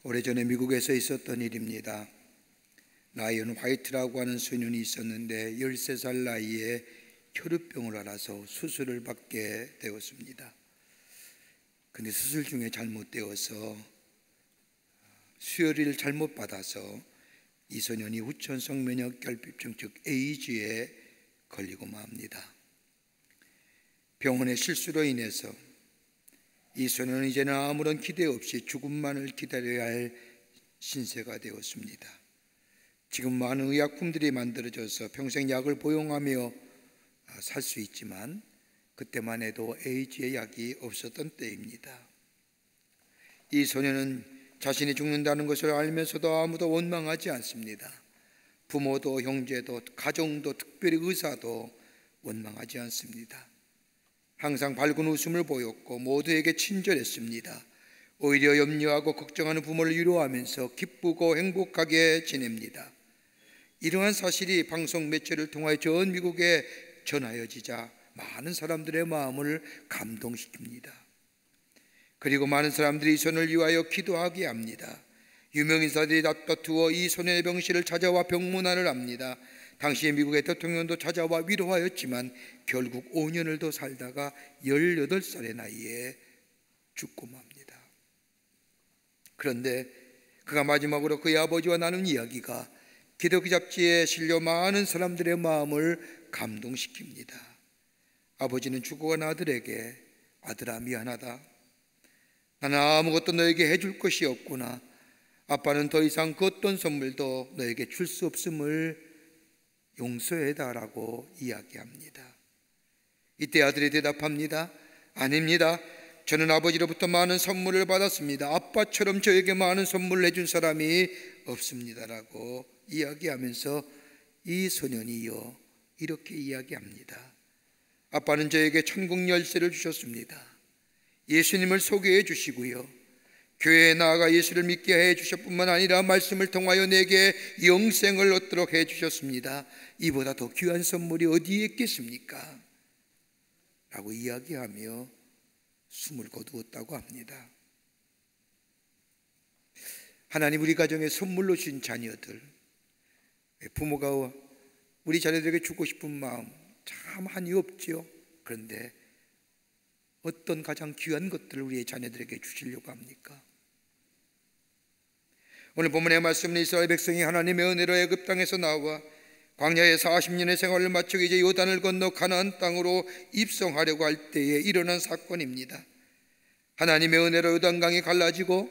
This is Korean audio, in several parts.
오래전에 미국에서 있었던 일입니다. 라이언 화이트라고 하는 소년이 있었는데 13살 나이에 혈우병을 앓아서 수술을 받게 되었습니다. 근데 수술 중에 잘못되어서 수혈을 잘못 받아서 이 소년이 후천성 면역결핍증 즉 에이즈에 걸리고 맙니다. 병원의 실수로 인해서 이 소년은 이제는 아무런 기대 없이 죽음만을 기다려야 할 신세가 되었습니다. 지금 많은 의약품들이 만들어져서 평생 약을 복용하며 살 수 있지만 그때만 해도 에이즈의 약이 없었던 때입니다. 이 소년은 자신이 죽는다는 것을 알면서도 아무도 원망하지 않습니다. 부모도 형제도 가정도 특별히 의사도 원망하지 않습니다. 항상 밝은 웃음을 보였고 모두에게 친절했습니다. 오히려 염려하고 걱정하는 부모를 위로하면서 기쁘고 행복하게 지냅니다. 이러한 사실이 방송 매체를 통하여 전 미국에 전하여지자 많은 사람들의 마음을 감동시킵니다. 그리고 많은 사람들이 이 소년을 위하여 기도하게 합니다. 유명인사들이 다투어 이 소년의 병실을 찾아와 병문안을 합니다. 당시 미국의 대통령도 찾아와 위로하였지만 결국 5년을 더 살다가 18살의 나이에 죽고 맙니다. 그런데 그가 마지막으로 그의 아버지와 나눈 이야기가 기독교 잡지에 실려 많은 사람들의 마음을 감동시킵니다. 아버지는 죽어간 아들에게 아들아 미안하다. 나는 아무것도 너에게 해줄 것이 없구나. 아빠는 더 이상 그 어떤 선물도 너에게 줄 수 없음을 용서해달라고 이야기합니다. 이때 아들이 대답합니다. 아닙니다. 저는 아버지로부터 많은 선물을 받았습니다. 아빠처럼 저에게 많은 선물을 해준 사람이 없습니다라고 이야기하면서 이 소년이요 이렇게 이야기합니다. 아빠는 저에게 천국 열쇠를 주셨습니다. 예수님을 소개해 주시고요, 교회에 나아가 예수를 믿게 해 주셨뿐만 아니라 말씀을 통하여 내게 영생을 얻도록 해 주셨습니다. 이보다 더 귀한 선물이 어디에 있겠습니까? 라고 이야기하며 숨을 거두었다고 합니다. 하나님 우리 가정에 선물로 주신 자녀들, 부모가 우리 자녀들에게 주고 싶은 마음 참 한이 없지요. 그런데 어떤 가장 귀한 것들을 우리의 자녀들에게 주시려고 합니까? 오늘 본문의 말씀은 이스라엘 백성이 하나님의 은혜로 애굽 땅에서 나와 광야의 40년의 생활을 마치고 이제 요단을 건너 가나안 땅으로 입성하려고 할 때에 일어난 사건입니다. 하나님의 은혜로 요단강이 갈라지고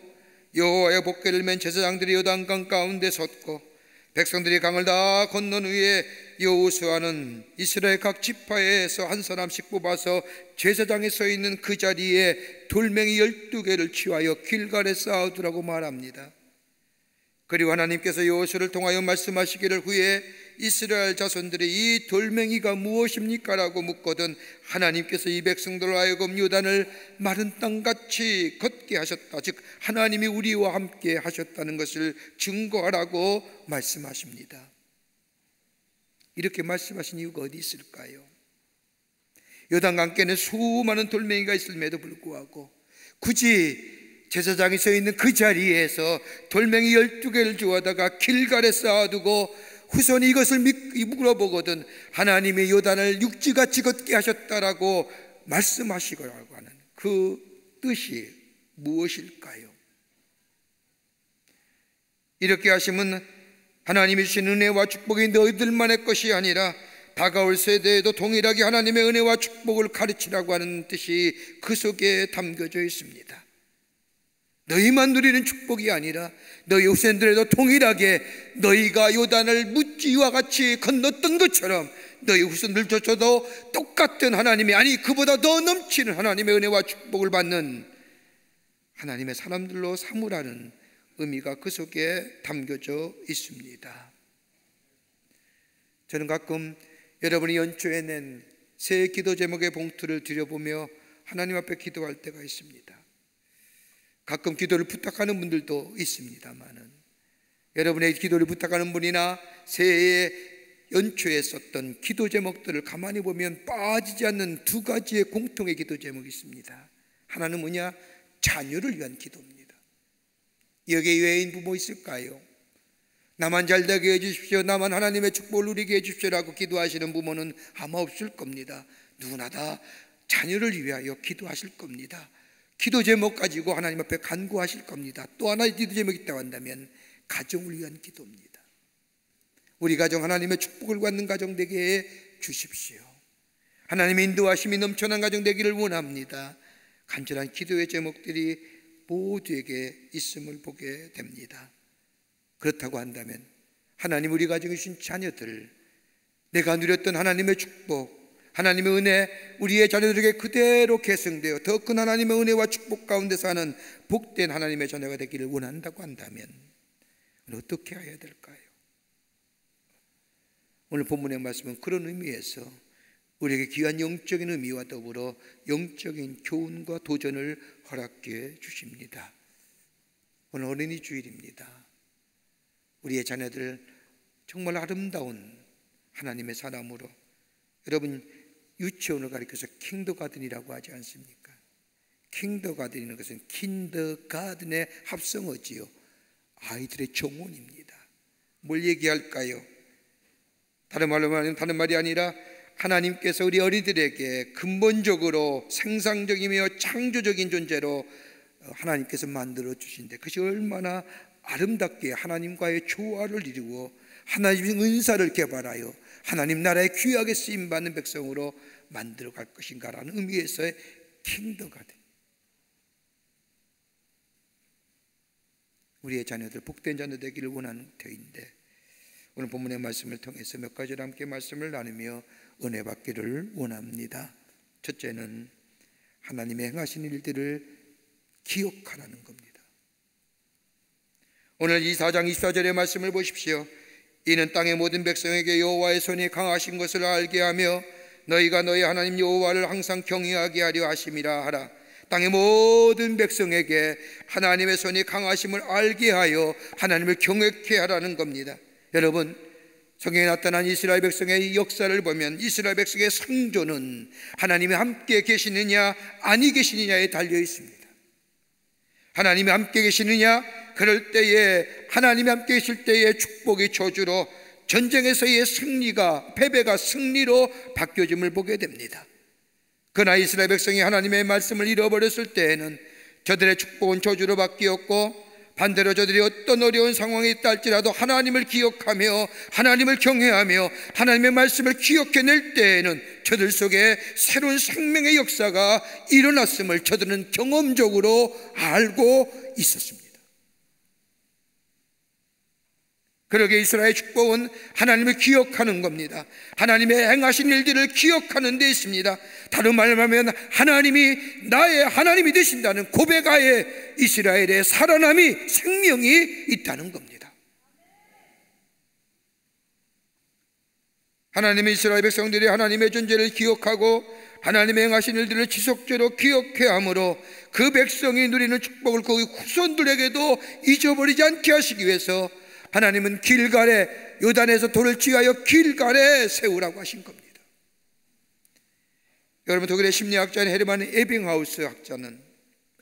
여호와의 복궤를 맨 제사장들이 요단강 가운데 섰고 백성들이 강을 다 건넌 후에 여호수아는 이스라엘 각 지파에서 한 사람씩 뽑아서 제사장에 서 있는 그 자리에 돌멩이 12개를 취하여 길갈에 쌓아두라고 말합니다. 그리고 하나님께서 여호수아를 통하여 말씀하시기를 후에 이스라엘 자손들이 이 돌멩이가 무엇입니까? 라고 묻거든 하나님께서 이 백성들로 하여금 요단을 마른 땅같이 걷게 하셨다. 즉 하나님이 우리와 함께 하셨다는 것을 증거하라고 말씀하십니다. 이렇게 말씀하신 이유가 어디 있을까요? 요단강께는 수많은 돌멩이가 있음에도 불구하고 굳이 제사장이 서 있는 그 자리에서 돌멩이 12개를 주워다가 길갈에 쌓아두고 후손이 이것을 물어보거든 하나님이 요단을 육지같이 걷게 하셨다라고 말씀하시라고 하는 그 뜻이 무엇일까요? 이렇게 하시면 하나님이 주신 은혜와 축복이 너희들만의 것이 아니라 다가올 세대에도 동일하게 하나님의 은혜와 축복을 가르치라고 하는 뜻이 그 속에 담겨져 있습니다. 너희만 누리는 축복이 아니라 너희 후손들에도 동일하게 너희가 요단을 묻지와 같이 건넜던 것처럼 너희 후손들조차도 똑같은 하나님의, 아니 그보다 더 넘치는 하나님의 은혜와 축복을 받는 하나님의 사람들로 삼으라는 의미가 그 속에 담겨져 있습니다. 저는 가끔 여러분이 연초에 낸 새 기도 제목의 봉투를 들여보며 하나님 앞에 기도할 때가 있습니다. 가끔 기도를 부탁하는 분들도 있습니다만은 여러분의 기도를 부탁하는 분이나 새해 연초에 썼던 기도 제목들을 가만히 보면 빠지지 않는 두 가지의 공통의 기도 제목이 있습니다. 하나는 뭐냐? 자녀를 위한 기도입니다. 여기에 외인 부모 있을까요? 나만 잘되게 해주십시오, 나만 하나님의 축복을 누리게 해주십시오라고 기도하시는 부모는 아마 없을 겁니다. 누구나 다 자녀를 위하여 기도하실 겁니다. 기도 제목 가지고 하나님 앞에 간구하실 겁니다. 또 하나의 기도 제목이 있다고 한다면 가정을 위한 기도입니다. 우리 가정 하나님의 축복을 받는 가정 되게 해 주십시오. 하나님의 인도하심이 넘쳐난 가정 되기를 원합니다. 간절한 기도의 제목들이 모두에게 있음을 보게 됩니다. 그렇다고 한다면 하나님 우리 가정에 주신 자녀들, 내가 누렸던 하나님의 축복, 하나님의 은혜 우리의 자녀들에게 그대로 계승되어 더 큰 하나님의 은혜와 축복 가운데 사는 복된 하나님의 자녀가 되기를 원한다고 한다면 어떻게 해야 될까요? 오늘 본문의 말씀은 그런 의미에서 우리에게 귀한 영적인 의미와 더불어 영적인 교훈과 도전을 허락해 주십니다. 오늘 어린이 주일입니다. 우리의 자녀들 정말 아름다운 하나님의 사람으로, 여러분 유치원을 가리켜서 킹더가든이라고 하지 않습니까? 킹더가든이라는 것은 킨더가든의 합성어지요, 아이들의 정원입니다. 뭘 얘기할까요? 다른 말이 아니라 하나님께서 우리 어린이들에게 근본적으로 생산적이며 창조적인 존재로 하나님께서 만들어 주신데, 그것이 얼마나 아름답게 하나님과의 조화를 이루어 하나님의 은사를 개발하여 하나님 나라에 귀하게 쓰임받는 백성으로 만들어 갈 것인가라는 의미에서의 킹더가든. 우리의 자녀들 복된 자녀 되기를 원하는 터인데, 오늘 본문의 말씀을 통해서 몇 가지로 함께 말씀을 나누며 은혜 받기를 원합니다. 첫째는 하나님의 행하신 일들을 기억하라는 겁니다. 오늘 이 4장 24절의 말씀을 보십시오. 이는 땅의 모든 백성에게 여호와의 손이 강하신 것을 알게 하며 너희가 너희 하나님 여호와를 항상 경외하게 하려 하심이라 하라. 땅의 모든 백성에게 하나님의 손이 강하심을 알게 하여 하나님을 경외케 하라는 겁니다. 여러분, 성경에 나타난 이스라엘 백성의 역사를 보면 이스라엘 백성의 성조는 하나님이 함께 계시느냐 아니 계시느냐에 달려 있습니다. 하나님이 함께 계시느냐, 그럴 때에 하나님이 함께 계실 때에 축복이 저주로, 전쟁에서의 승리가 패배가 승리로 바뀌어짐을 보게 됩니다. 그러나 이스라엘 백성이 하나님의 말씀을 잃어버렸을 때에는 저들의 축복은 저주로 바뀌었고, 반대로 저들이 어떤 어려운 상황에 있다 할지라도 하나님을 기억하며 하나님을 경외하며 하나님의 말씀을 기억해낼 때에는 저들 속에 새로운 생명의 역사가 일어났음을 저들은 경험적으로 알고 있었습니다. 그러게 이스라엘의 축복은 하나님을 기억하는 겁니다. 하나님의 행하신 일들을 기억하는 데 있습니다. 다른 말로 하면 하나님이 나의 하나님이 되신다는 고백하에 이스라엘의 살아남이, 생명이 있다는 겁니다. 하나님의 이스라엘 백성들이 하나님의 존재를 기억하고 하나님의 행하신 일들을 지속적으로 기억해야 하므로 그 백성이 누리는 축복을 그 후손들에게도 잊어버리지 않게 하시기 위해서 하나님은 길갈에, 요단에서 돌을 취하여 길갈에 세우라고 하신 겁니다. 여러분, 독일의 심리학자인 헤르만 에빙하우스 박사는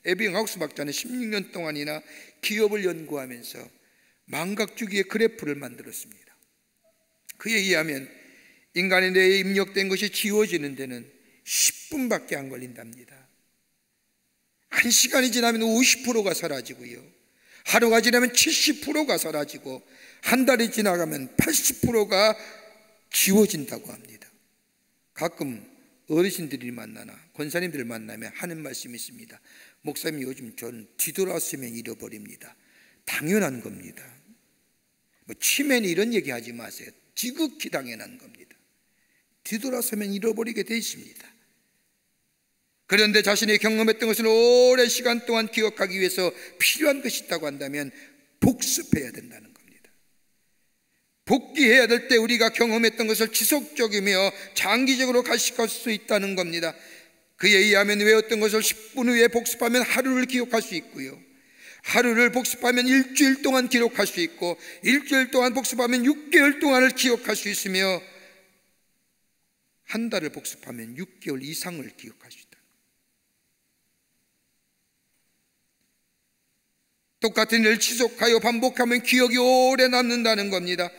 16년 동안이나 기업을 연구하면서 망각주기의 그래프를 만들었습니다. 그에 의하면 인간의 뇌에 입력된 것이 지워지는 데는 10분밖에 안 걸린답니다. 1시간이 지나면 50%가 사라지고요, 하루가 지나면 70%가 사라지고 한 달이 지나가면 80%가 지워진다고 합니다. 가끔 어르신들이 만나나 권사님들을 만나면 하는 말씀이 있습니다. 목사님, 요즘 전 뒤돌아서면 잃어버립니다. 당연한 겁니다. 치매는 이런 얘기 하지 마세요. 지극히 당연한 겁니다. 뒤돌아서면 잃어버리게 돼 있습니다. 그런데 자신이 경험했던 것을 오랜 시간 동안 기억하기 위해서 필요한 것이 있다고 한다면 복습해야 된다는 겁니다. 복귀해야 될 때 우리가 경험했던 것을 지속적이며 장기적으로 간직할 수 있다는 겁니다. 그에 의하면 외웠던 것을 10분 후에 복습하면 하루를 기억할 수 있고요, 하루를 복습하면 일주일 동안 기록할 수 있고, 일주일 동안 복습하면 6개월 동안을 기억할 수 있으며, 한 달을 복습하면 6개월 이상을 기억할 수 있다. 똑같은 일을 지속하여 반복하면 기억이 오래 남는다는 겁니다.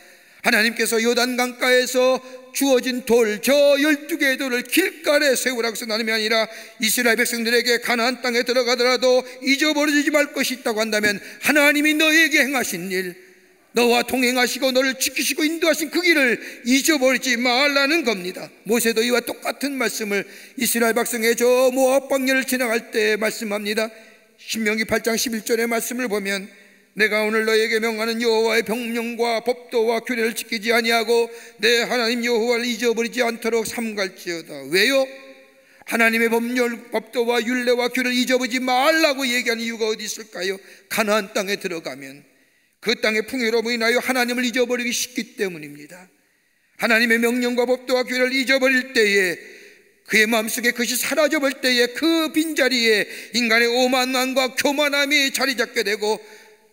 하나님께서 요단강가에서 주어진 돌, 저 12개의 돌을 길가에 세우라고 해서 나눔이 아니라 이스라엘 백성들에게 가나안 땅에 들어가더라도 잊어버리지 말 것이 있다고 한다면 하나님이 너에게 행하신 일, 너와 동행하시고 너를 지키시고 인도하신 그 길을 잊어버리지 말라는 겁니다. 모세도 이와 똑같은 말씀을 이스라엘 백성의 저 모압 광야를 지나갈 때 말씀합니다. 신명기 8장 11절의 말씀을 보면 내가 오늘 너에게 명하는 여호와의 병명과 법도와 규례를 지키지 아니하고 내 하나님 여호와를 잊어버리지 않도록 삼갈지어다. 왜요? 하나님의 법률, 법도와 율례와 규례를 잊어버리지 말라고 얘기하는 이유가 어디 있을까요? 가나안 땅에 들어가면 그 땅의 풍요로움으로 인하여 하나님을 잊어버리기 쉽기 때문입니다. 하나님의 명령과 법도와 규례를 잊어버릴 때에, 그의 마음속에 그것이 사라져버릴 때에 그 빈자리에 인간의 오만함과 교만함이 자리 잡게 되고,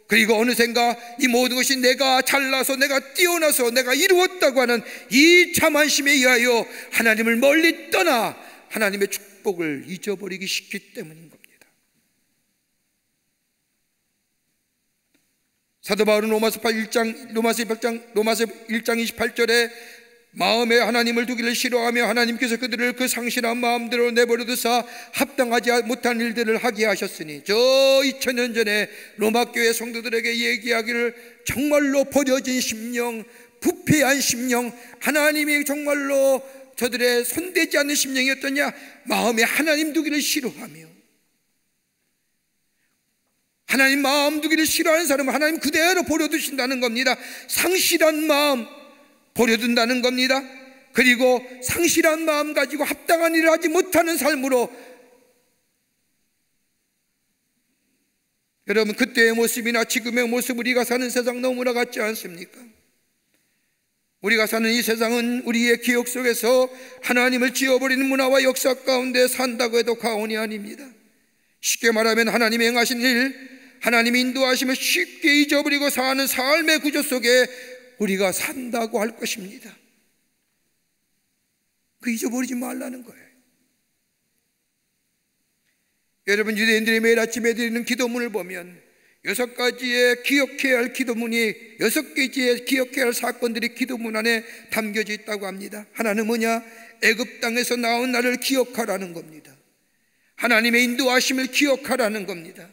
그리고 어느샌가 이 모든 것이 내가 잘나서 내가 뛰어나서 내가 이루었다고 하는 이 자만심에 의하여 하나님을 멀리 떠나 하나님의 축복을 잊어버리기 쉽기 때문인 겁니다. 사도 바울은 로마서 1장 28절에 마음에 하나님을 두기를 싫어하며 하나님께서 그들을 그 상실한 마음대로 내버려 두사 합당하지 못한 일들을 하게 하셨으니, 저 2000년 전에 로마교회 성도들에게 얘기하기를 정말로 버려진 심령, 부패한 심령, 하나님이 정말로 저들의 손대지 않는 심령이었더냐? 마음에 하나님 두기를 싫어하며, 하나님 마음 두기를 싫어하는 사람은 하나님 그대로 버려두신다는 겁니다. 상실한 마음 버려둔다는 겁니다. 그리고 상실한 마음 가지고 합당한 일을 하지 못하는 삶으로, 여러분 그때의 모습이나 지금의 모습, 우리가 사는 세상 너무나 같지 않습니까? 우리가 사는 이 세상은 우리의 기억 속에서 하나님을 지워버리는 문화와 역사 가운데 산다고 해도 과언이 아닙니다. 쉽게 말하면 하나님이 행하신 일, 하나님이 인도하시면 쉽게 잊어버리고 사는 삶의 구조 속에 우리가 산다고 할 것입니다. 그 잊어버리지 말라는 거예요. 여러분, 유대인들이 매일 아침에 드리는 기도문을 보면 6가지의 기억해야 할 기도문이, 6개의 기억해야 할 사건들이 기도문 안에 담겨져 있다고 합니다. 하나는 뭐냐? 애굽 땅에서 나온 나를 기억하라는 겁니다. 하나님의 인도하심을 기억하라는 겁니다.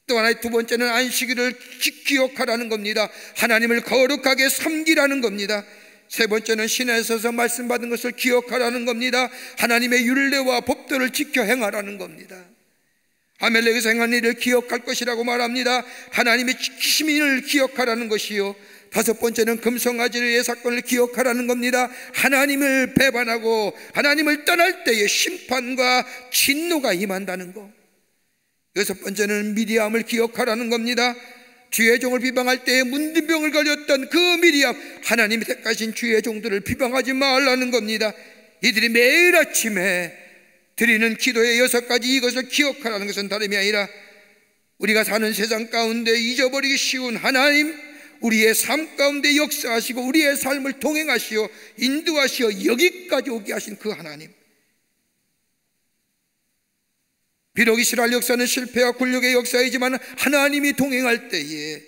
또 하나의 두 번째는 안식일을 기억하라는 겁니다. 하나님을 거룩하게 섬기라는 겁니다. 세 번째는 신에서 말씀받은 것을 기억하라는 겁니다. 하나님의 율례와 법도를 지켜 행하라는 겁니다. 아멜렉에서 행한 일을 기억할 것이라고 말합니다. 하나님의 지키심을 기억하라는 것이요, 다섯 번째는 금송아지의 사건을 기억하라는 겁니다. 하나님을 배반하고 하나님을 떠날 때에 심판과 진노가 임한다는 것. 여섯 번째는 미리암을 기억하라는 겁니다. 주의 종을 비방할 때에 문둥병을 걸렸던 그 미리암, 하나님이 택하신 주의 종들을 비방하지 말라는 겁니다. 이들이 매일 아침에 드리는 기도의 6가지 이것을 기억하라는 것은 다름이 아니라 우리가 사는 세상 가운데 잊어버리기 쉬운 하나님, 우리의 삶 가운데 역사하시고 우리의 삶을 동행하시어 인도하시어 여기까지 오게 하신 그 하나님, 비록 이스라엘 역사는 실패와 굴욕의 역사이지만 하나님이 동행할 때에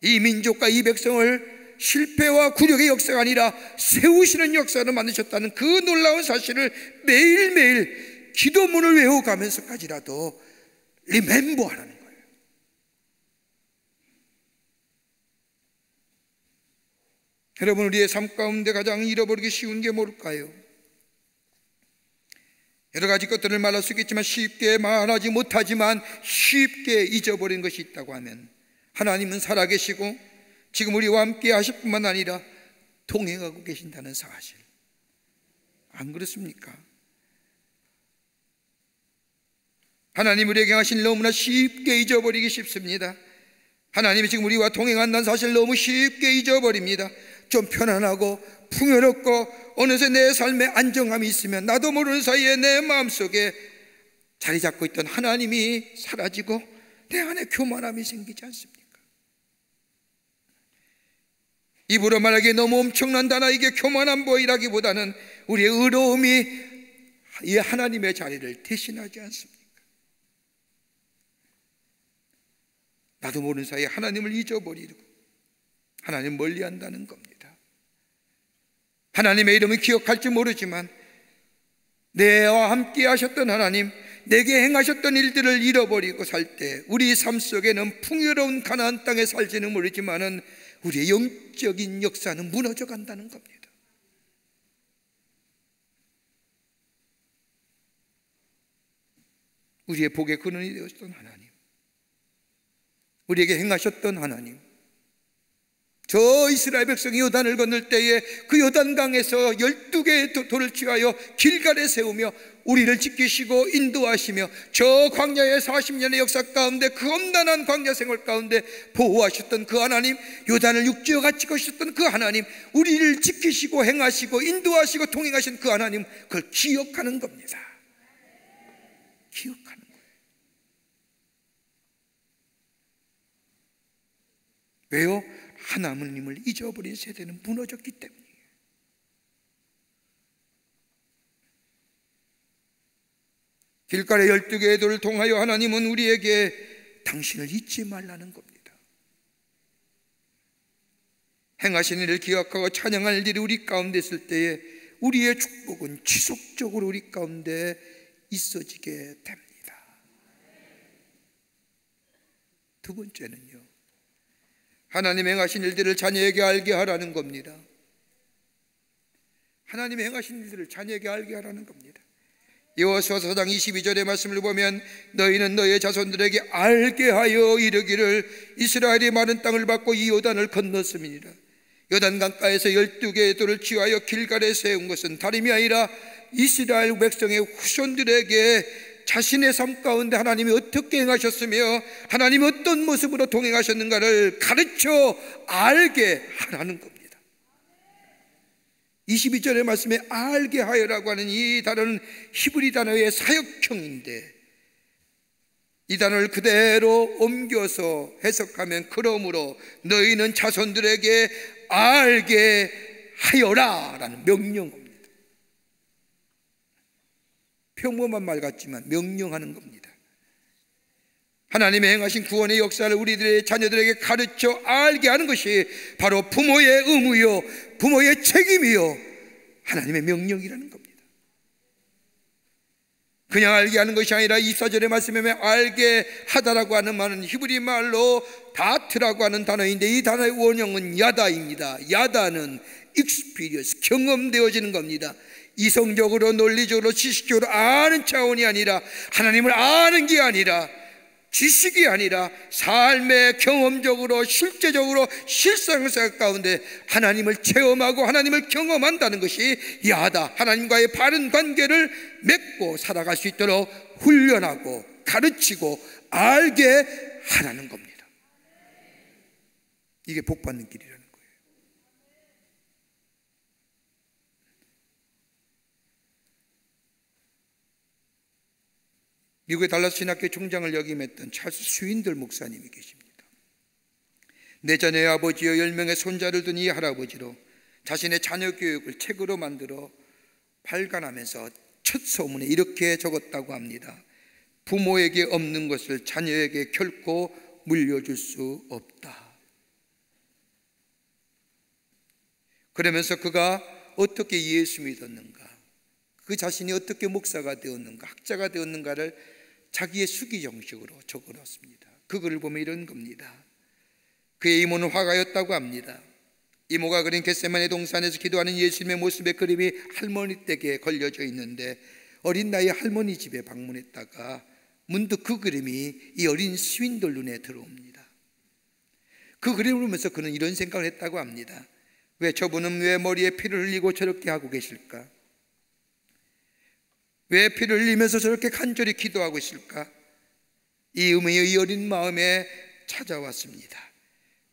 이 민족과 이 백성을 실패와 굴욕의 역사가 아니라 세우시는 역사를 만드셨다는 그 놀라운 사실을 매일매일 기도문을 외워가면서까지라도 리멤버하라는 거예요. 여러분, 우리의 삶 가운데 가장 잃어버리기 쉬운 게 뭘까요? 여러 가지 것들을 말할 수 있겠지만 쉽게 말하지 못하지만 쉽게 잊어버린 것이 있다고 하면, 하나님은 살아계시고 지금 우리와 함께 하실 뿐만 아니라 동행하고 계신다는 사실, 안 그렇습니까? 하나님 우리에게 하신 일 너무나 쉽게 잊어버리기 쉽습니다. 하나님이 지금 우리와 동행한다는 사실 너무 쉽게 잊어버립니다. 좀 편안하고 풍요롭고 어느새 내 삶에 안정감이 있으면 나도 모르는 사이에 내 마음속에 자리 잡고 있던 하나님이 사라지고 내 안에 교만함이 생기지 않습니까? 입으로 말하기에 너무 엄청난다, 나에게 교만한 보이라기보다는 우리의 의로움이 이 하나님의 자리를 대신하지 않습니까? 나도 모르는 사이에 하나님을 잊어버리고 하나님 멀리한다는 겁니다. 하나님의 이름을 기억할지 모르지만 내와 함께 하셨던 하나님, 내게 행하셨던 일들을 잃어버리고 살 때 우리 삶 속에는 풍요로운 가나안 땅에 살지는 모르지만은 우리의 영적인 역사는 무너져 간다는 겁니다. 우리의 복의 근원이 되었던 하나님, 우리에게 행하셨던 하나님, 저 이스라엘 백성이 요단을 건널 때에 그 요단강에서 12개의 돌을 취하여 길갈에 세우며 우리를 지키시고 인도하시며 저 광야의 40년의 역사 가운데 그 험난한 광야 생활 가운데 보호하셨던 그 하나님, 요단을 육지와 같이 거셨던 그 하나님, 우리를 지키시고 행하시고 인도하시고 통행하신 그 하나님, 그걸 기억하는 겁니다. 기억하는 거예요. 왜요? 하나님을 잊어버린 세대는 무너졌기 때문이에요. 길가의 12개의 돌을 통하여 하나님은 우리에게 당신을 잊지 말라는 겁니다. 행하신 일을 기억하고 찬양할 일이 우리 가운데 있을 때에 우리의 축복은 지속적으로 우리 가운데 있어지게 됩니다. 두 번째는요, 하나님 행하신 일들을 자녀에게 알게 하라는 겁니다. 하나님 행하신 일들을 자녀에게 알게 하라는 겁니다. 여호수아서 4장 22절의 말씀을 보면 너희는 너희의 자손들에게 알게 하여 이르기를 이스라엘이 많은 땅을 받고 이 요단을 건넜음이니라. 요단 강가에서 12개의 돌을 취하여 길갈에 세운 것은 다름이 아니라 이스라엘 백성의 후손들에게 자신의 삶 가운데 하나님이 어떻게 행하셨으며 하나님이 어떤 모습으로 동행하셨는가를 가르쳐 알게 하라는 겁니다. 22절의 말씀에 알게 하여라고 하는 이 단어는 히브리 단어의 사역형인데, 이 단어를 그대로 옮겨서 해석하면 그러므로 너희는 자손들에게 알게 하여라 라는 명령입니다. 평범한 말 같지만 명령하는 겁니다. 하나님의 행하신 구원의 역사를 우리들의 자녀들에게 가르쳐 알게 하는 것이 바로 부모의 의무요, 부모의 책임이요, 하나님의 명령이라는 겁니다. 그냥 알게 하는 것이 아니라 24절의 말씀에 알게 하다라고 하는 말은 히브리 말로 다트라고 하는 단어인데, 이 단어의 원형은 야다입니다. 야다는 experience, 경험되어지는 겁니다. 이성적으로, 논리적으로, 지식적으로 아는 차원이 아니라, 하나님을 아는 게 아니라, 지식이 아니라 삶의 경험적으로, 실제적으로, 실생활 가운데 하나님을 체험하고 하나님을 경험한다는 것이 야다, 하나님과의 바른 관계를 맺고 살아갈 수 있도록 훈련하고 가르치고 알게 하라는 겁니다. 이게 복받는 길이라는 거예요. 미국의 달라스 신학교 총장을 역임했던 찰스 스윈들 목사님이 계십니다. 내 자녀의 아버지여 10명의 손자를 둔 이 할아버지로 자신의 자녀 교육을 책으로 만들어 발간하면서 첫 소문에 이렇게 적었다고 합니다. 부모에게 없는 것을 자녀에게 결코 물려줄 수 없다. 그러면서 그가 어떻게 예수 믿었는가, 그 자신이 어떻게 목사가 되었는가, 학자가 되었는가를 자기의 수기 정식으로 적어놨습니다. 그 글을 보면 이런 겁니다. 그의 이모는 화가였다고 합니다. 이모가 그린 겟세마네 동산에서 기도하는 예수님의 모습의 그림이 할머니 댁에 걸려져 있는데, 어린 나이에 할머니 집에 방문했다가 문득 그 그림이 이 어린 스윈들 눈에 들어옵니다. 그 그림을 보면서 그는 이런 생각을 했다고 합니다. 왜 저분은 왜 머리에 피를 흘리고 저렇게 하고 계실까? 왜 피를 흘리면서 저렇게 간절히 기도하고 있을까? 이 의문이 이 어린 마음에 찾아왔습니다.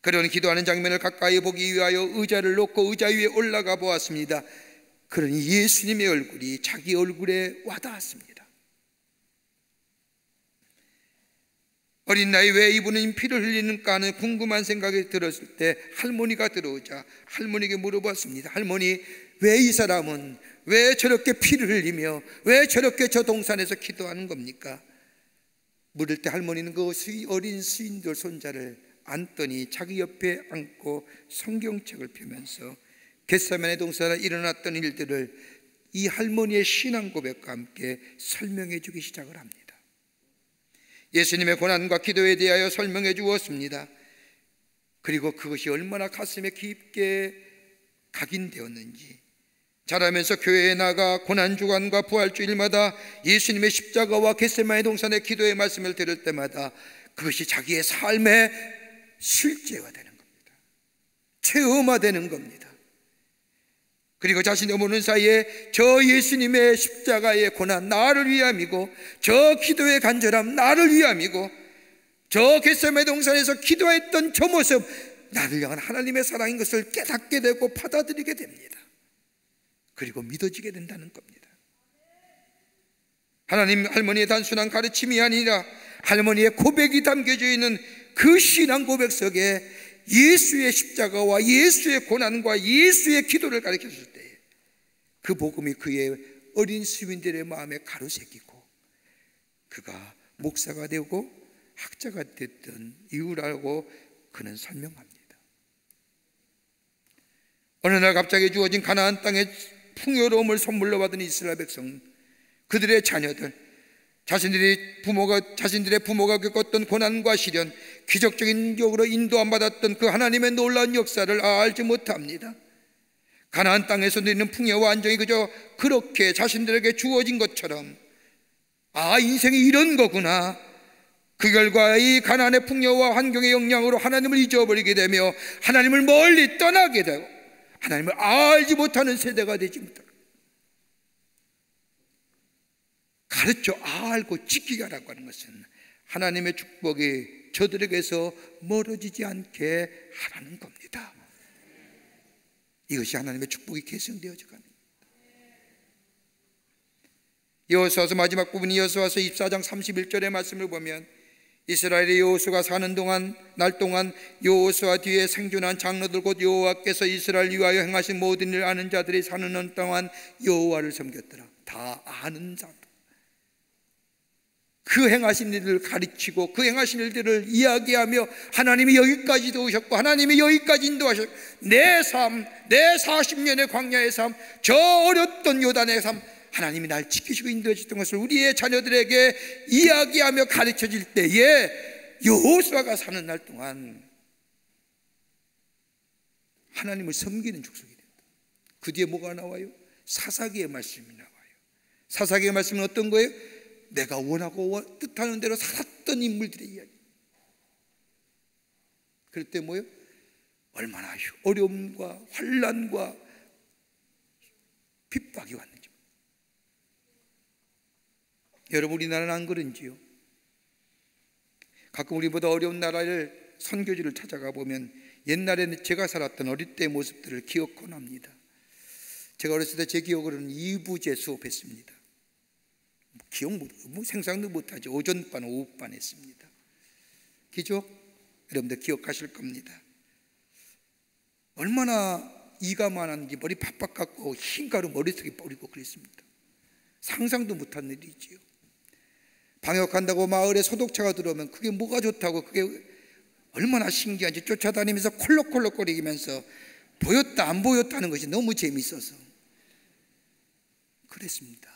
그런 기도하는 장면을 가까이 보기 위하여 의자를 놓고 의자 위에 올라가 보았습니다. 그러니 예수님의 얼굴이 자기 얼굴에 와닿았습니다. 어린 나이 왜 이분은 피를 흘리는가 하는 궁금한 생각이 들었을 때 할머니가 들어오자 할머니에게 물어봤습니다. 할머니, 왜 이 사람은 왜 저렇게 피를 흘리며 왜 저렇게 저 동산에서 기도하는 겁니까? 물을 때 할머니는 그 어린 수인들 손자를 안더니 자기 옆에 앉고 성경책을 펴면서 겟세마네 동산에 일어났던 일들을 이 할머니의 신앙 고백과 함께 설명해 주기 시작을 합니다. 예수님의 고난과 기도에 대하여 설명해 주었습니다. 그리고 그것이 얼마나 가슴에 깊게 각인되었는지, 자라면서 교회에 나가 고난주간과 부활주일마다 예수님의 십자가와 겟세마네 동산의 기도의 말씀을 들을 때마다 그것이 자기의 삶의 실제화되는 겁니다. 체험화되는 겁니다. 그리고 자신이 모르는 사이에 저 예수님의 십자가의 고난 나를 위함이고, 저 기도의 간절함 나를 위함이고, 저 겟세마네 동산에서 기도했던 저 모습 나를 향한 하나님의 사랑인 것을 깨닫게 되고 받아들이게 됩니다. 그리고 믿어지게 된다는 겁니다. 하나님 할머니의 단순한 가르침이 아니라 할머니의 고백이 담겨져 있는 그 신앙 고백 속에 예수의 십자가와 예수의 고난과 예수의 기도를 가르쳐줄 때 그 복음이 그의 어린 시민들의 마음에 가로새기고 그가 목사가 되고 학자가 됐던 이유라고 그는 설명합니다. 어느 날 갑자기 주어진 가나안 땅의 풍요로움을 선물로 받은 이스라엘 백성, 그들의 자녀들, 자신들의 부모가 겪었던 고난과 시련, 기적적인 격으로 인도 안 받았던 그 하나님의 놀라운 역사를 알지 못합니다. 가나안 땅에서 누리는 풍요와 안정이 그저 그렇게 자신들에게 주어진 것처럼, 아, 인생이 이런 거구나, 그 결과 이 가나안의 풍요와 환경의 영향으로 하나님을 잊어버리게 되며 하나님을 멀리 떠나게 되고 하나님을 알지 못하는 세대가 되지 못하고, 가르쳐 알고 지키게 하라고 하는 것은 하나님의 축복이 저들에게서 멀어지지 않게 하라는 겁니다. 이것이 하나님의 축복이 계승되어져 갑니다. 여호수아서 마지막 부분, 여호수아서 24장 31절의 말씀을 보면 이스라엘의 여호수아가 사는 날 동안 여호수아 뒤에 생존한 장로들 곧 여호와께서 이스라엘 위하여 행하신 모든 일을 아는 자들이 사는 날 동안 여호와를 섬겼더라. 다 아는 자들, 그 행하신 일들을 가르치고 그 행하신 일들을 이야기하며 하나님이 여기까지도 오셨고 하나님이 여기까지 인도하셨고, 내 삶, 내 40년의 광야의 삶, 저 어렸던 요단의 삶, 하나님이 날 지키시고 인도해 주셨던 것을 우리의 자녀들에게 이야기하며 가르쳐 줄 때에 여호수아가 사는 날 동안 하나님을 섬기는 족속이 됩니다. 그 뒤에 뭐가 나와요? 사사기의 말씀이 나와요. 사사기의 말씀은 어떤 거예요? 내가 원하고 뜻하는 대로 살았던 인물들의 이야기. 그럴 때 뭐예요? 얼마나 어려움과 환난과 핍박이 왔는지. 여러분, 우리나라는 안 그런지요? 가끔 우리보다 어려운 나라를 선교지를 찾아가 보면 옛날에는 제가 살았던 어릴 때의 모습들을 기억곤 합니다. 제가 어렸을 때 제 기억으로는 이부제 수업했습니다. 생각도 못하죠. 오전반, 오후반 했습니다. 기죠? 여러분들 기억하실 겁니다. 얼마나 이가 많았는지 머리 팍팍 깎고 흰가루 머릿속에 뿌리고 그랬습니다. 상상도 못한 일이지요. 방역한다고 마을에 소독차가 들어오면 그게 뭐가 좋다고, 그게 얼마나 신기한지 쫓아다니면서 콜록콜록거리면서 보였다 안 보였다는 것이 너무 재미있어서 그랬습니다.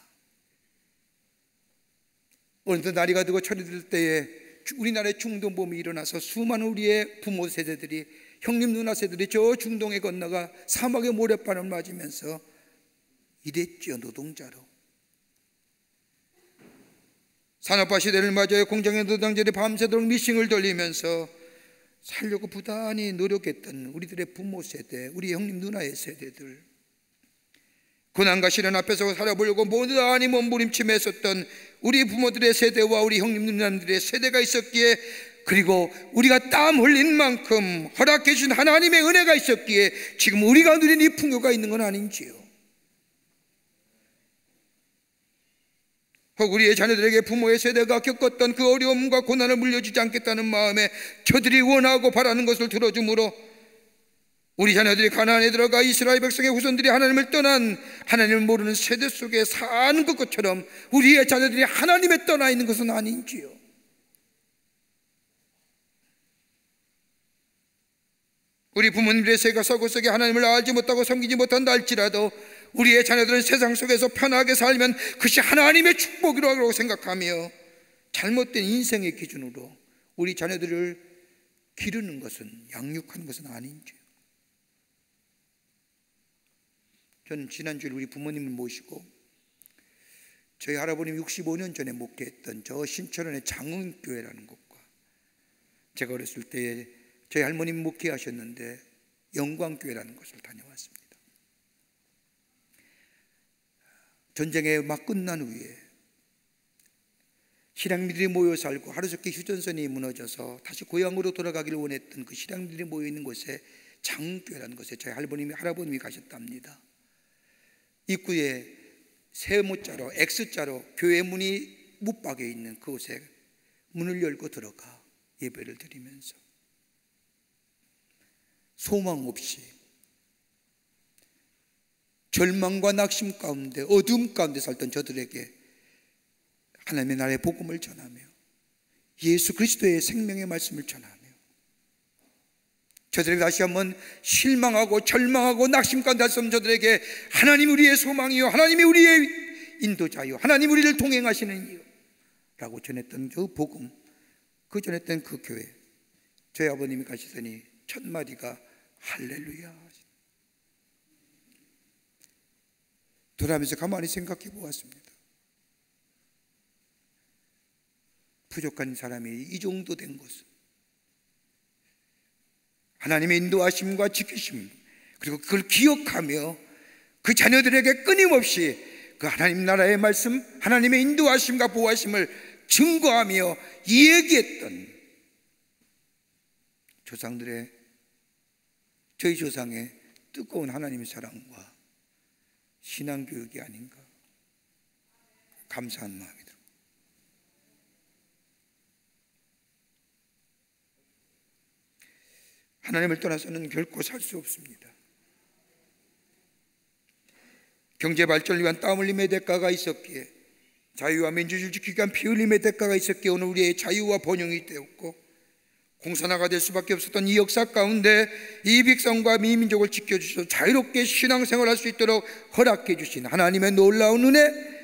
어느덧 날이가 되고 철이 들 때에 우리나라의 중동범이 일어나서 수많은 우리의 부모 세대들이, 형님 누나 세대들이 저 중동에 건너가 사막의 모래바람을 맞으면서 일했지요. 노동자로. 산업화 시대를 맞아요. 공장의 노동자들이 밤새도록 미싱을 돌리면서 살려고 부단히 노력했던 우리들의 부모 세대, 우리 형님 누나의 세대들, 고난과 시련 앞에서 살아보려고 부단히 몸부림치면서던 우리 부모들의 세대와 우리 형님 누나들의 세대가 있었기에, 그리고 우리가 땀 흘린 만큼 허락해 주신 하나님의 은혜가 있었기에 지금 우리가 누린 이 풍요가 있는 건 아닌지요? 혹 우리의 자녀들에게 부모의 세대가 겪었던 그 어려움과 고난을 물려주지 않겠다는 마음에 저들이 원하고 바라는 것을 들어주므로 우리 자녀들이 가나안에 들어가 이스라엘 백성의 후손들이 하나님을 떠난, 하나님을 모르는 세대 속에 사는 것처럼 우리의 자녀들이 하나님에 떠나 있는 것은 아닌지요? 우리 부모님들의 세가 서구 속에 하나님을 알지 못하고 섬기지 못한다 할지라도 우리의 자녀들은 세상 속에서 편하게 살면 그것이 하나님의 축복이라고 생각하며 잘못된 인생의 기준으로 우리 자녀들을 기르는 것은, 양육하는 것은 아닌지. 저는 지난주에 우리 부모님을 모시고 저희 할아버님이 65년 전에 목회했던 저 신천원의 장흥교회라는 곳과 제가 어렸을 때 저희 할머님 목회하셨는데 영광교회라는 곳을 다녀왔습니다. 전쟁이 막 끝난 후에 실향민들이 모여 살고 하루속히 휴전선이 무너져서 다시 고향으로 돌아가기를 원했던 그 실향민들이 모여 있는 곳에 장흥교회라는 곳에 저희 할아버님이 가셨답니다. 입구에 세모자로 X자로 교회 문이 못 박혀 있는 그곳에 문을 열고 들어가 예배를 드리면서 소망 없이 절망과 낙심 가운데 어둠 가운데 살던 저들에게 하나님의 나라의 복음을 전하며 예수 그리스도의 생명의 말씀을 전하며 저들에게 다시 한번 실망하고 절망하고 낙심 가운데 살던 저들에게 하나님 우리의 소망이요, 하나님이 우리의 인도자요, 하나님 우리를 동행하시는 이요 라고 전했던 그 복음, 그 전했던 그 교회, 저희 아버님이 가시더니 첫 마디가 할렐루야. 돌아오면서 가만히 생각해 보았습니다. 부족한 사람이 이 정도 된 것은 하나님의 인도하심과 지키심, 그리고 그걸 기억하며 그 자녀들에게 끊임없이 그 하나님 나라의 말씀, 하나님의 인도하심과 보호하심을 증거하며 얘기했던 조상들의, 저희 조상의 뜨거운 하나님의 사랑과 신앙교육이 아닌가 감사한 마음이 들어요. 하나님을 떠나서는 결코 살 수 없습니다. 경제 발전을 위한 땀 흘림의 대가가 있었기에, 자유와 민주주의를 지키기 위한 피 흘림의 대가가 있었기에 오늘 우리의 자유와 번영이 되었고, 공산화가 될 수밖에 없었던 이 역사 가운데 이 백성과 이 민족을 지켜주셔서 자유롭게 신앙생활할 수 있도록 허락해 주신 하나님의 놀라운 은혜,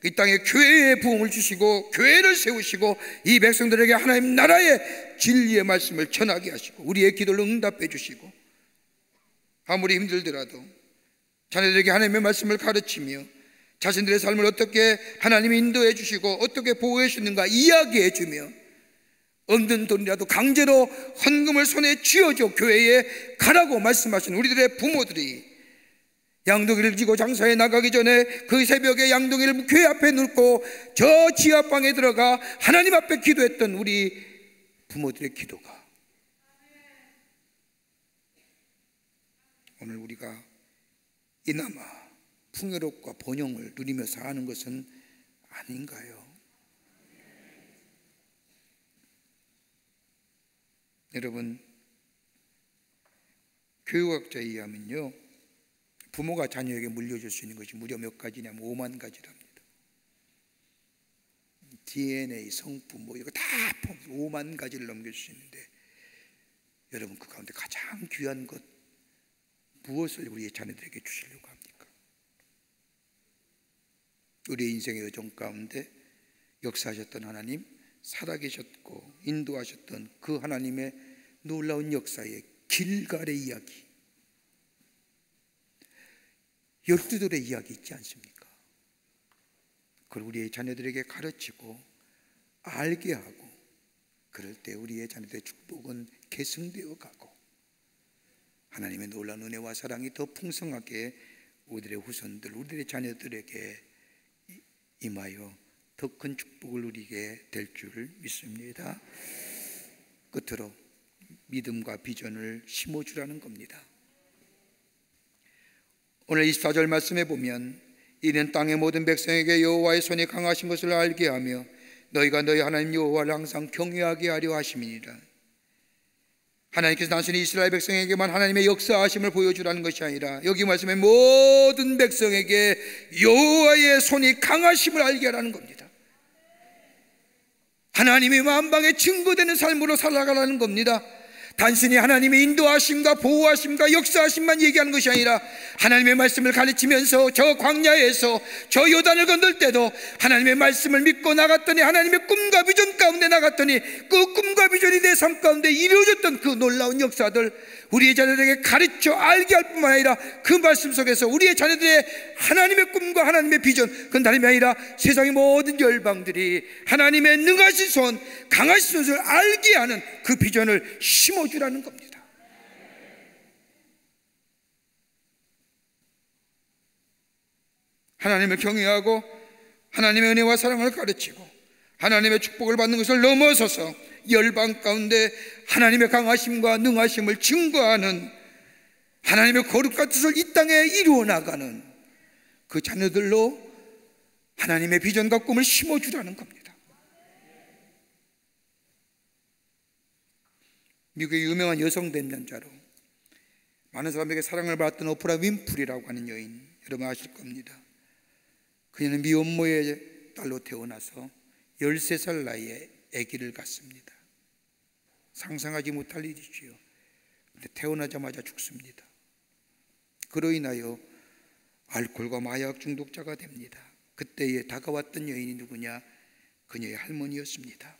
이 땅에 교회의 부흥을 주시고 교회를 세우시고 이 백성들에게 하나님 나라의 진리의 말씀을 전하게 하시고 우리의 기도를 응답해 주시고, 아무리 힘들더라도 자녀들에게 하나님의 말씀을 가르치며 자신들의 삶을 어떻게 하나님이 인도해 주시고 어떻게 보호해 주는가 이야기해 주며, 얻는 돈이라도 강제로 헌금을 손에 쥐어줘 교회에 가라고 말씀하신 우리들의 부모들이 양동이를 지고 장사에 나가기 전에 그 새벽에 양동이를 교회 앞에 놓고 저 지하방에 들어가 하나님 앞에 기도했던 우리 부모들의 기도가 오늘 우리가 이나마 풍요롭고 번영을 누리며 사는 것은 아닌가요? 여러분, 교육학자에 의하면요, 부모가 자녀에게 물려줄 수 있는 것이 무려 몇 가지냐면 5만 가지랍니다. DNA, 성품 뭐 이거 다 5만 가지를 넘길 수 있는데, 여러분 그 가운데 가장 귀한 것 무엇을 우리의 자녀들에게 주시려고 합니까? 우리의 인생의 여정 가운데 역사하셨던 하나님, 살아계셨고 인도하셨던 그 하나님의 놀라운 역사의 길갈의 이야기, 12돌의 이야기 있지 않습니까? 그걸 우리의 자녀들에게 가르치고 알게 하고, 그럴 때 우리의 자녀들의 축복은 계승되어 가고 하나님의 놀라운 은혜와 사랑이 더 풍성하게 우리들의 후손들, 우리들의 자녀들에게 임하여 더 큰 축복을 누리게 될 줄 믿습니다. 끝으로 믿음과 비전을 심어주라는 겁니다. 오늘 24절 말씀에 보면 이는 땅의 모든 백성에게 여호와의 손이 강하신 것을 알게 하며 너희가 너희 하나님 여호와를 항상 경외하게 하려 하심이니라. 하나님께서 단순히 이스라엘 백성에게만 하나님의 역사하심을 보여주라는 것이 아니라 여기 말씀에 모든 백성에게 여호와의 손이 강하심을 알게 하라는 겁니다. 하나님이 만방에 증거되는 삶으로 살아가라는 겁니다. 단순히 하나님의 인도하심과 보호하심과 역사하심만 얘기하는 것이 아니라 하나님의 말씀을 가르치면서 저 광야에서 저 요단을 건널 때도 하나님의 말씀을 믿고 나갔더니 하나님의 꿈과 비전 가운데 나갔더니 그 꿈과 비전이 내 삶 가운데 이루어졌던 그 놀라운 역사들, 우리의 자녀들에게 가르쳐 알게 할 뿐만 아니라 그 말씀 속에서 우리의 자녀들의 하나님의 꿈과 하나님의 비전, 그건 다름이 아니라 세상의 모든 열방들이 하나님의 능하신 손, 강하신 손을 알게 하는 그 비전을 심어주라는 겁니다. 하나님을 경외하고 하나님의 은혜와 사랑을 가르치고 하나님의 축복을 받는 것을 넘어서서 열방 가운데 하나님의 강하심과 능하심을 증거하는 하나님의 거룩한 뜻을 이 땅에 이루어 나가는 그 자녀들로 하나님의 비전과 꿈을 심어주라는 겁니다. 미국의 유명한 여성 뱀장자로 많은 사람에게 사랑을 받았던 오프라 윈프리라고 하는 여인, 여러분 아실 겁니다. 그녀는 미혼모의 딸로 태어나서 13살 나이에 아기를 갖습니다. 상상하지 못할 일이지요. 그런데 태어나자마자 죽습니다. 그로 인하여 알코올과 마약 중독자가 됩니다. 그때에 다가왔던 여인이 누구냐? 그녀의 할머니였습니다.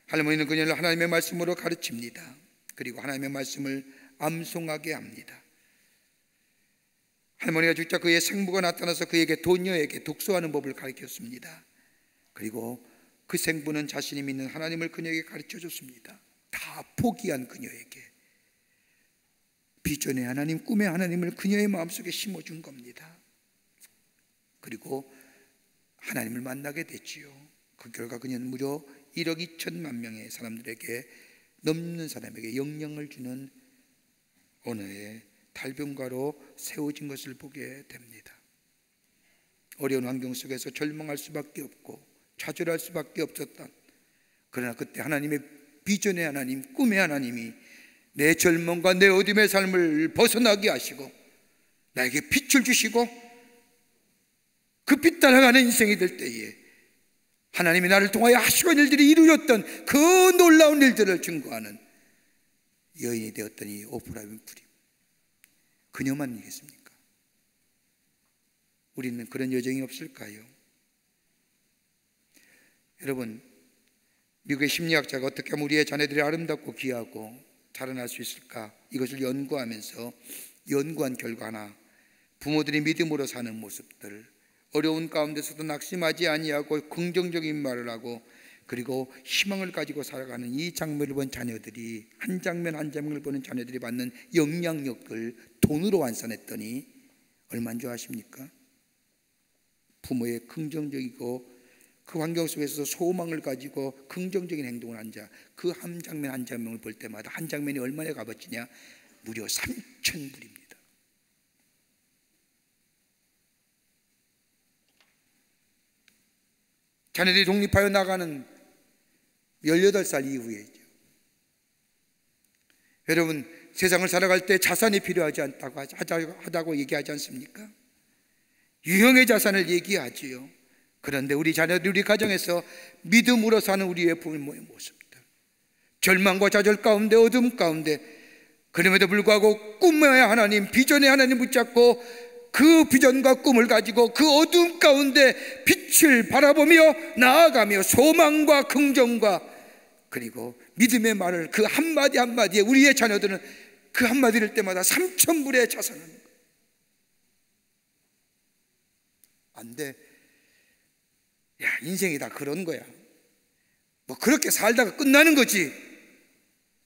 할머니는 그녀를 하나님의 말씀으로 가르칩니다. 그리고 하나님의 말씀을 암송하게 합니다. 할머니가 죽자 그의 생부가 나타나서 그에게 도녀에게 독서하는 법을 가르쳤습니다. 그리고 그 생부는 자신이 믿는 하나님을 그녀에게 가르쳐줬습니다. 다 포기한 그녀에게 비전의 하나님, 꿈의 하나님을 그녀의 마음속에 심어준 겁니다. 그리고 하나님을 만나게 됐지요. 그 결과 그녀는 무려 1억 2천만 명의 사람들에게, 넘는 사람에게 영향을 주는 언어의 달변가로 세워진 것을 보게 됩니다. 어려운 환경 속에서 절망할 수밖에 없고 좌절할 수밖에 없었던, 그러나 그때 하나님의 비전의 하나님, 꿈의 하나님이 내 절망과 내 어둠의 삶을 벗어나게 하시고 나에게 빛을 주시고 그 빛 따라가는 인생이 될 때에 하나님이 나를 통하여 하시는 일들이 이루어졌던 그 놀라운 일들을 증거하는 여인이 되었더니 오프라 윈프리, 그녀만이겠습니까? 우리는 그런 여정이 없을까요? 여러분, 미국의 심리학자가 어떻게 하면 우리의 자녀들이 아름답고 귀하고 자라날 수 있을까, 이것을 연구하면서 연구한 결과 하나, 부모들이 믿음으로 사는 모습들, 어려운 가운데서도 낙심하지 아니하고 긍정적인 말을 하고 그리고 희망을 가지고 살아가는 이 장면을 본 자녀들이, 한 장면 한 장면을 보는 자녀들이 받는 영향력을 돈으로 환산했더니 얼마인 줄 아십니까? 부모의 긍정적이고 그 환경 속에서 소망을 가지고 긍정적인 행동을 한 자, 그 한 장면 한 장면을 볼 때마다 한 장면이 얼마나 값어치냐? 무려 3,000불입니다. 자녀들이 독립하여 나가는 18살 이후에죠. 여러분, 세상을 살아갈 때 자산이 필요하지 않다고 하다고 얘기하지 않습니까? 유형의 자산을 얘기하지요. 그런데 우리 자녀들, 우리 가정에서 믿음으로 사는 우리의 부모의 모습들, 절망과 좌절 가운데, 어둠 가운데, 그럼에도 불구하고 꿈의 하나님, 비전의 하나님 붙잡고 그 비전과 꿈을 가지고 그 어둠 가운데 빛을 바라보며 나아가며 소망과 긍정과 그리고 믿음의 말을 그 한마디 한마디에 우리의 자녀들은 그 한마디를 때마다 3,000불의 자산을 하는 거예요. 안 돼. 야, 인생이 다 그런 거야. 뭐 그렇게 살다가 끝나는 거지.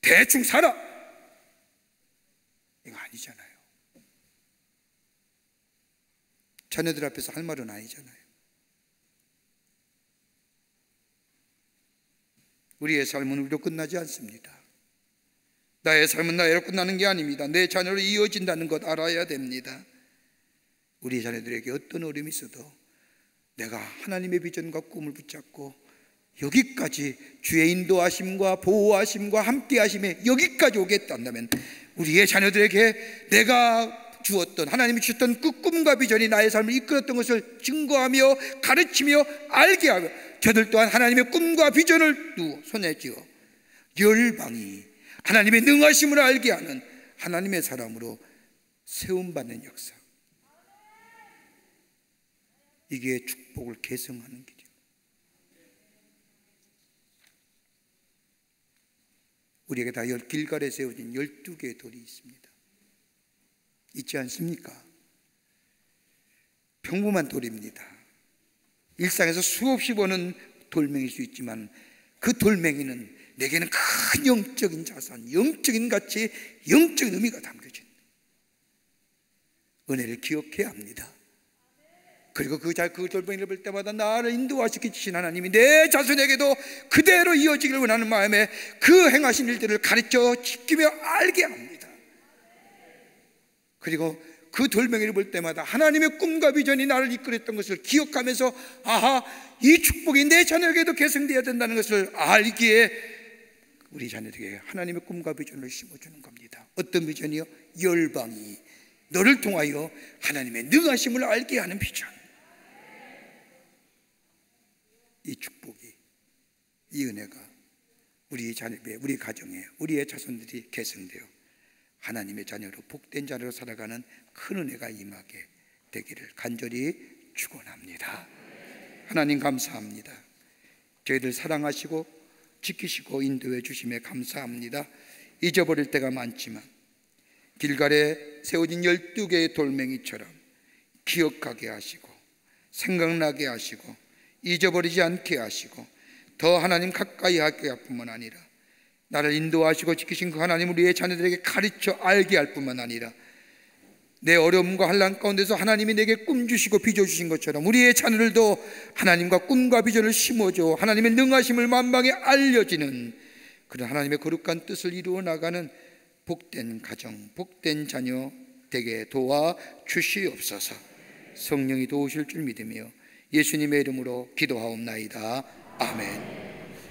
대충 살아. 이거 아니잖아요. 자녀들 앞에서 할 말은 아니잖아요. 우리의 삶은 우리로 끝나지 않습니다. 나의 삶은 나로 끝나는 게 아닙니다. 내 자녀로 이어진다는 것 알아야 됩니다. 우리 자녀들에게 어떤 어려움이 있어도 내가 하나님의 비전과 꿈을 붙잡고 여기까지 주의 인도하심과 보호하심과 함께하심에 여기까지 오겠다 한다면 우리의 자녀들에게 내가 주었던, 하나님이 주셨던 그 꿈과 비전이 나의 삶을 이끌었던 것을 증거하며 가르치며 알게 하며 저들 또한 하나님의 꿈과 비전을 손에 쥐어 열방이 하나님의 능하심을 알게 하는 하나님의 사람으로 세움받는 역사, 이게 축복을 계승하는 길이에요. 우리에게 다 길갈에 세워진 12개의 돌이 있습니다. 있지 않습니까? 평범한 돌입니다. 일상에서 수없이 보는 돌멩이일 수 있지만 그 돌멩이는 내게는 큰 영적인 자산, 영적인 가치, 영적인 의미가 담겨진 은혜를 기억해야 합니다. 그리고 그 돌멩이를 볼 때마다 나를 인도하시키신 하나님이 내 자손에게도 그대로 이어지기를 원하는 마음에 그 행하신 일들을 가르쳐 지키며 알게 합니다. 그리고 그 돌멩이를 볼 때마다 하나님의 꿈과 비전이 나를 이끌었던 것을 기억하면서 아하, 이 축복이 내 자녀에게도 계승되어야 된다는 것을 알기에 우리 자녀에게 하나님의 꿈과 비전을 심어주는 겁니다. 어떤 비전이요? 열방이 너를 통하여 하나님의 능하심을 알게 하는 비전. 이 축복이, 이 은혜가 우리 자녀에, 우리 가정에, 우리의 자손들이 계승되어 하나님의 자녀로 복된 자녀로 살아가는 큰 은혜가 임하게 되기를 간절히 축원합니다. 하나님 감사합니다. 저희들 사랑하시고 지키시고 인도해 주심에 감사합니다. 잊어버릴 때가 많지만 길갈에 세워진 12개의 돌멩이처럼 기억하게 하시고 생각나게 하시고 잊어버리지 않게 하시고 더 하나님 가까이 하게 할 뿐만 아니라 나를 인도하시고 지키신 그 하나님을 우리의 자녀들에게 가르쳐 알게 할 뿐만 아니라 내 어려움과 환난 가운데서 하나님이 내게 꿈 주시고 빚어 주신 것처럼 우리의 자녀들도 하나님과 꿈과 비전을 심어줘 하나님의 능하심을 만방에 알려지는 그런 하나님의 거룩한 뜻을 이루어 나가는 복된 가정, 복된 자녀 되게 도와 주시옵소서. 성령이 도우실 줄 믿으며 예수님의 이름으로 기도하옵나이다. 아멘.